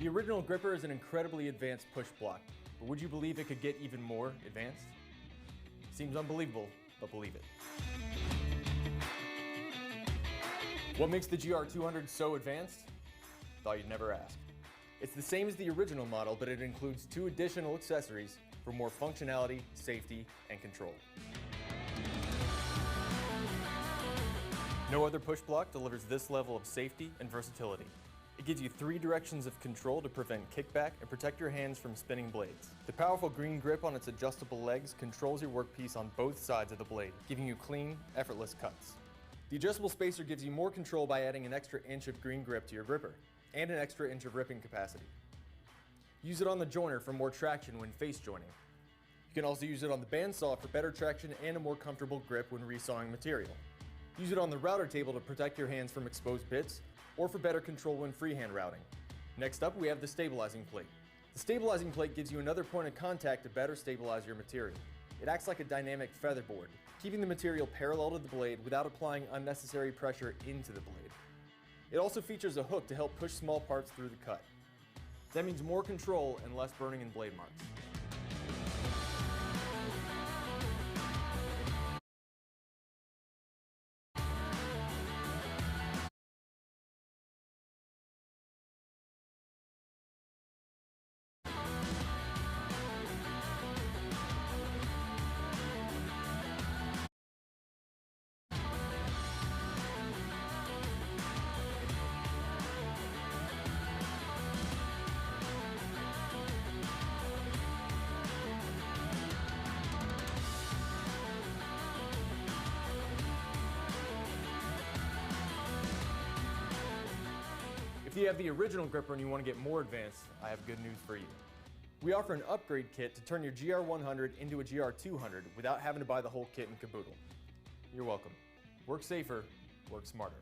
The original gripper is an incredibly advanced push block, but would you believe it could get even more advanced? Seems unbelievable, but believe it. What makes the GR200 so advanced? Thought you'd never ask. It's the same as the original model, but it includes 2 additional accessories for more functionality, safety, and control. No other push block delivers this level of safety and versatility. It gives you 3 directions of control to prevent kickback and protect your hands from spinning blades. The powerful green grip on its adjustable legs controls your workpiece on both sides of the blade, giving you clean, effortless cuts. The adjustable spacer gives you more control by adding an extra inch of green grip to your gripper, and an extra inch of ripping capacity. Use it on the joiner for more traction when face joining. You can also use it on the bandsaw for better traction and a more comfortable grip when resawing material. Use it on the router table to protect your hands from exposed bits, or for better control when freehand routing. Next up, we have the stabilizing plate. The stabilizing plate gives you another point of contact to better stabilize your material. It acts like a dynamic featherboard, keeping the material parallel to the blade without applying unnecessary pressure into the blade. It also features a hook to help push small parts through the cut. That means more control and less burning and blade marks. If you have the original gripper and you want to get more advanced, I have good news for you. We offer an upgrade kit to turn your GR100 into a GR200 without having to buy the whole kit and caboodle. You're welcome. Work safer, work smarter.